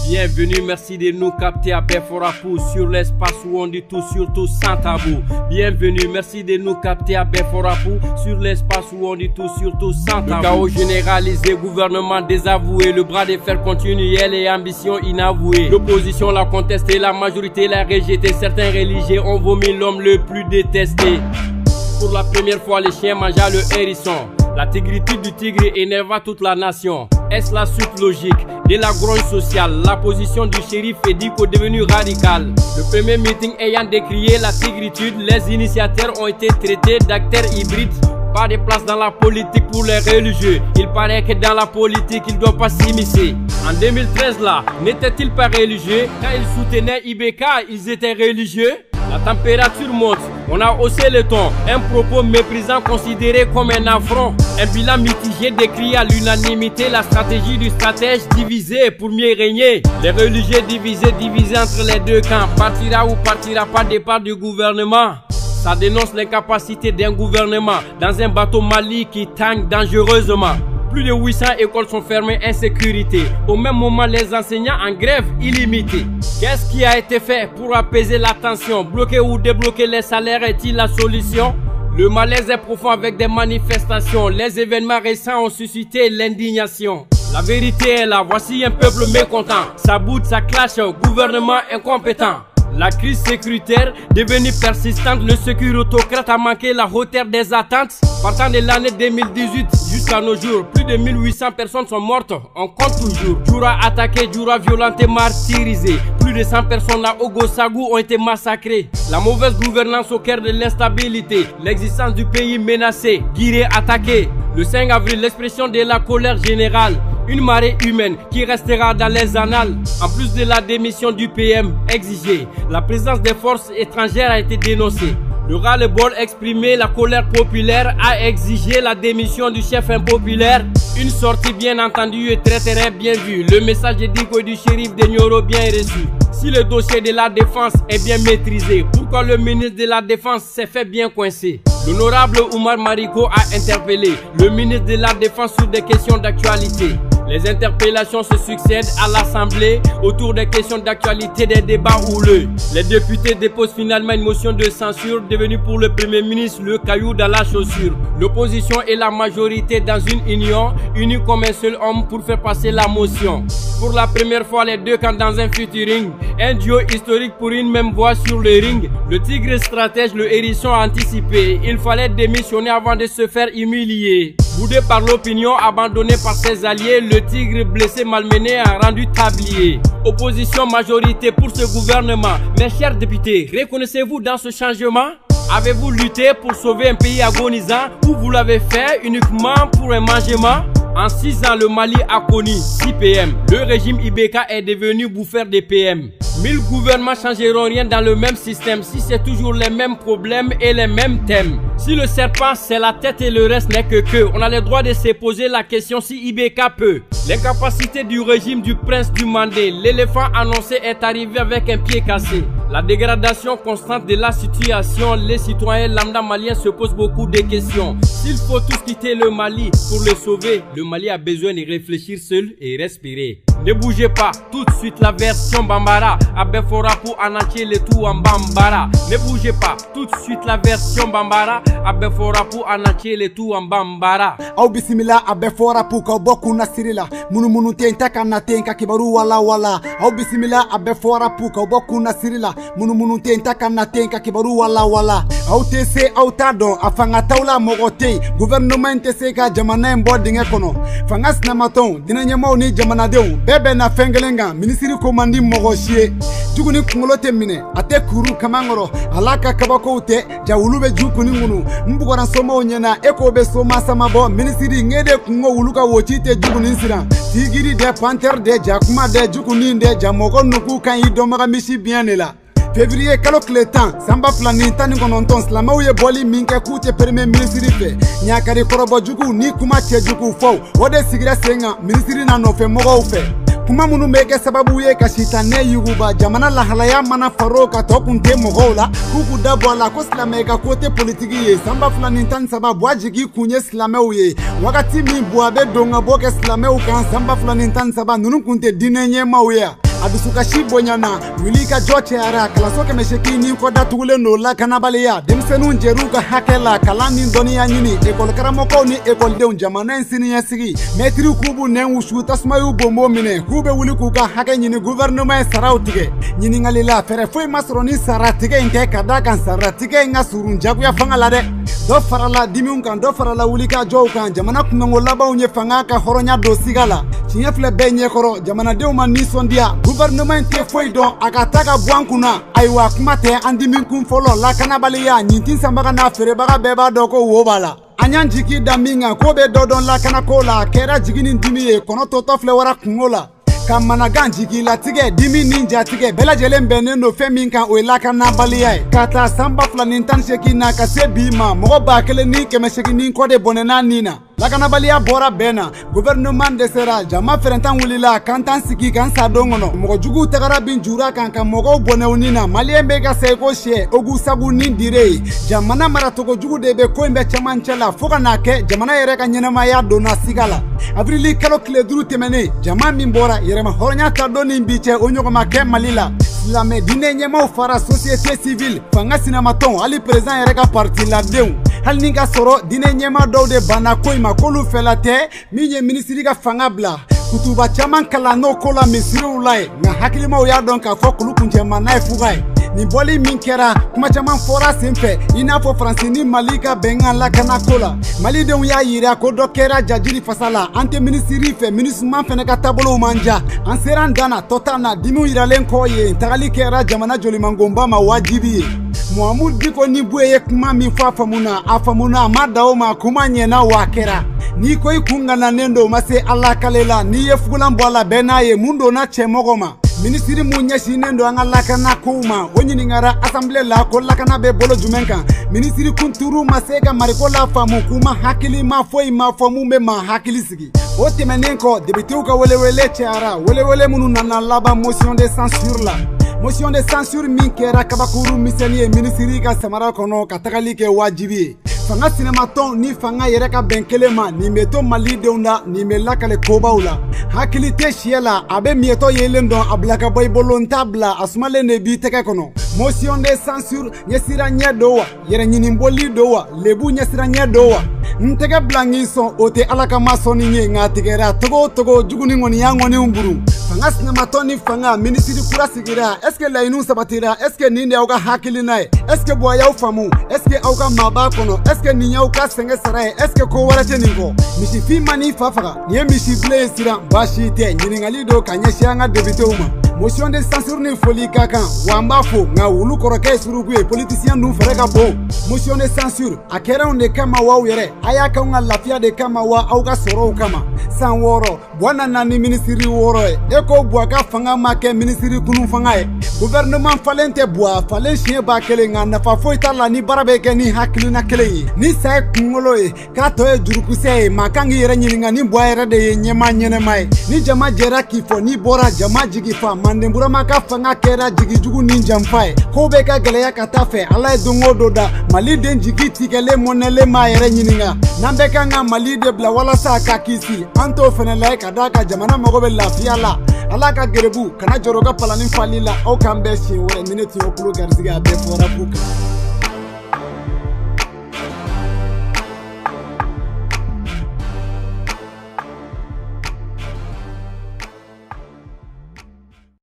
Bienvenue, merci de nous capter à Beforapou sur l'espace où on dit tout, surtout sans tabou. Bienvenue, merci de nous capter à Beforapou sur l'espace où on dit tout, surtout sans tabou. Le chaos généralisé, gouvernement désavoué, le bras de fer continuel et ambition inavouée. L'opposition l'a contesté, la majorité l'a rejeté. Certains religieux ont vomi l'homme le plus détesté. Pour la première fois, les chiens mangea le hérisson. La tigritude du tigre énerva toute la nation. Est-ce la suite logique de la grogne sociale? La position du shérif Ediko devenue radicale. Le premier meeting ayant décrié la tigritude, les initiateurs ont été traités d'acteurs hybrides. Pas de place dans la politique pour les religieux. Il paraît que dans la politique, ils ne doivent pas s'immiscer. En 2013 là, n'étaient-ils pas religieux? Quand ils soutenaient IBK, ils étaient religieux? La température monte, on a haussé le ton. Un propos méprisant considéré comme un affront. Un bilan mitigé décrit à l'unanimité la stratégie du stratège divisé pour mieux régner. Les religieux divisés entre les deux camps. Partira ou partira pas départ du gouvernement. Ça dénonce l'incapacité d'un gouvernement dans un bateau Mali qui tangue dangereusement. Plus de 800 écoles sont fermées, insécurité. Au même moment, les enseignants en grève illimitée. Qu'est-ce qui a été fait pour apaiser la tension? Bloquer ou débloquer les salaires est-il la solution? Le malaise est profond avec des manifestations. Les événements récents ont suscité l'indignation. La vérité est là, voici un peuple mécontent. Ça boude, ça clash, gouvernement incompétent. La crise sécuritaire devenue persistante, le sécurotocrate a manqué la hauteur des attentes. Partant de l'année 2018 jusqu'à nos jours, plus de 1800 personnes sont mortes, on compte toujours. Djoura attaqué, Djoura violenté, martyrisé. Plus de 100 personnes là au Gossagou ont été massacrées. La mauvaise gouvernance au cœur de l'instabilité, l'existence du pays menacé, Guiré attaqué. Le 5 avril, l'expression de la colère générale. Une marée humaine qui restera dans les annales. En plus de la démission du PM exigée, la présence des forces étrangères a été dénoncée. Le ras-le-bol exprimé, la colère populaire a exigé la démission du chef impopulaire. Une sortie bien entendue et très bien vue. Le message de Diko et du shérif de Nioro bien reçu. Si le dossier de la défense est bien maîtrisé, pourquoi le ministre de la défense s'est fait bien coincer? L'honorable Oumar Mariko a interpellé le ministre de la défense sur des questions d'actualité. Les interpellations se succèdent à l'Assemblée autour des questions d'actualité, des débats houleux. Les députés déposent finalement une motion de censure devenue pour le Premier ministre le caillou dans la chaussure. L'opposition et la majorité dans une union, unis comme un seul homme pour faire passer la motion. Pour la première fois, les deux camps dans un featuring. Un duo historique pour une même voix sur le ring. Le tigre stratège, le hérisson anticipé. Il fallait démissionner avant de se faire humilier. Boudé par l'opinion, abandonné par ses alliés, le tigre blessé, malmené a rendu tablier. Opposition majorité pour ce gouvernement. Mes chers députés, reconnaissez-vous dans ce changement? Avez-vous lutté pour sauver un pays agonisant ou vous l'avez fait uniquement pour un mangement? En 6 ans, le Mali a connu 6 PM. Le régime IBK est devenu bouffeur des PM. 1000 gouvernements changeront rien dans le même système si c'est toujours les mêmes problèmes et les mêmes thèmes. Si le serpent c'est la tête et le reste n'est que queue, on a le droit de se poser la question si IBK peut. L'incapacité du régime du prince du Mandé, l'éléphant annoncé est arrivé avec un pied cassé. La dégradation constante de la situation, les citoyens lambda maliens se posent beaucoup de questions. S'il faut tous quitter le Mali pour le sauver, le Mali a besoin de réfléchir seul et respirer. Ne bougez pas, tout de suite la version Bambara. A Beforapou en entier le tout en Bambara. Ne bougez pas, tout de suite la version Bambara. A Beforapou en entier le tout en Bambara. Au bisimila a Beforapou ka boku nasirila. Munu tenta kana tenka kibaru wala wala. Au bisimila a Beforapou ka boku nasirila. Munu tenta kana tenka kibaru wala wala. Au tese au tado afanga taula mogote. Gouvernement tese ka jamana mboding ekono. Fangas na maton dinanyamo ni jamana deu. Bebe na fengelenga ministiri komandi mogoshie. Juguni kungolote mine ate kuru kamangoro alaka kabako ute jawulube jukuni ngunu mbugoran somo nyena ekobe soma samabo ministiri ngede kungo wuluka wochite juguni nsira tigiri de panther de jakuma de jukuni de jamogo nuku kan idomaga mishi bienela. Février kalo kletan samba flani tani kononton slama uye boli minke kute premier ministre fe nyakari korobo jugu ni kuma che jugu fo ode sigira senga ministre na no fe mogo fe kuma munu meke sababu ye kashitane yuguba jamana la halaya mana faroka tokunte mogola kuku dabola ko slama ka kote politiki ye samba flani tan sababu ajigi kunye slama uye wakati mi boabe donga boke slama u kan samba flani tan sababu nunu kunte dinenye mauya adusuka shi bonyana wili ka joche ara kala soke mesheki ni ko datule no la kanabaliya demsenu jeruga hakela kalani doniya nyini ekol karamoko ni ekol de jamana nsini yasigi metri kubu nen wushu tasmayu bombo mine kube wuli kuka hake nyini gouvernement sarautige nyini ngalila fere foi masroni saratige nke kada kan saratige ngasurun jagu ya fangala de do farala dimiun kan do farala wuli ka jow kan jamana kungo laba unye fanga ka horonya do sigala chinya fle benye koro jamana de uma ni sondia gouvernement te foi don akataka bwankuna aiwa kumate andimin kun folo la kanabaliya nyintin sambaka na fere baga beba doko wobala anyan jiki daminga ko be dodon la kanakola kera jigini ndimiye kono toto fle wara kungola kamana ganjiki la tige dimi ninja tige bela jelembe no femi kan o la kanabaliya kata samba fla nintan sheki na kasebima mo ba kele ni keme sheki ni ko de bonena nina la kanabaliya bora bena gouvernement de sera jama ferentan wulila kantan siki kan sadongono mo jugu tagara bin jura kan kan mo bonewnina maliembe ga seko she ogu sagu ni dire jamana maratogo jugu de be ko imbe chamanchela foka na ke jamana yere ka nyenema ya dona sigala avrili kalo kle duru temene jama min bora yere ma hornya ta doni biche onyogo ma ke malila la me dine nyema fara société civile fanga sinamaton ali président yere ka parti la deun hal ninga soro dine nyema dawde bana koy ma kolu felate minye ministri ga fanga bla kutuba chaman kala no kola misiri ulai na hakilima o ya don ka fo kulu kunje manai fugai ni boli min kera kuma chaman fora semfe ina fo france ni malika bengan la kana kola mali de ya yira ko do kera jajiri fasala ante ministri fe ministre man fene ka tabolo manja an seran dana totana dimu iralen ko ye tagali kera jamana joli mangomba ma wajibi Muhammad diko ni buye kuma mi fa afamuna madao ma kuma nyena wakera ni koy kungana nendo mase Allah kalela ni ye fugulan bola benaye mundo na chemogoma ministiri munya shinendo angala kana kuma onyini ngara assemblée la ko lakana be bolo jumenka ministiri kunturu masega mariko la famu kuma hakili ma foi ma famu me ma hakili sigi o temenenko député ka wele chara wele munu nana laba motion de censure la motion de censure min kera kabakuru miseni ministiri ka samara kono katagali ke wajibi fanga sinematon ni fanga yere ka benkelema ni meto mali deunda ni melakale kobaula hakili te shiela abe mieto yelendo ablaka boy bolontabla asmale ne bi teke kono motion de censure nyesira nyedowa yere nyini mboli dowa lebu nyesira nyedowa ntege blangi son ote alaka masoni nye ngatigera togo juguni ngoni yangoni umburu fanga sinematon ni fanga ministri kura sigira eske la inu sabatira eske ninde auka hakili nae eske boya ufamu eske auka maba kono eske ninya uka senge saraye eske ko warate ningo mishi fi mani fafaga ni mishi ble sira bashi te nyiningali do kanyeshanga député uma motion de censure ni folie kakan wamba fo nga wulu koroke surugu politicien nu fereka bo motion de censure akera on de kama wa yere aya ka nga lafia de kama wa auka soro kama san woro bwana nani ministry woro eko buaka fanga make ministry kunu fanga gouvernement falente boa falen chien ba kele nga nafa foita la ni barabe ke ni hakilina kele ni sa kungolo ka to e jurukuse makangi yere nyininga ni boa yere de nyema nyene mai ni jama jera kifo ni bora jama jigifa mandembura maka fanga kera jigi jugu ninja mfai ko be ka gele ya katafe ala dongo doda mali den jigi tikele monele ma yere nyininga nambe ka nga mali de bla wala sa ka kisi anto fenele ka daka jamana magobe lafia la ala ka gerebu kana joroga palanin falila o kambe shi wore minute yo kulo garziga be fora buka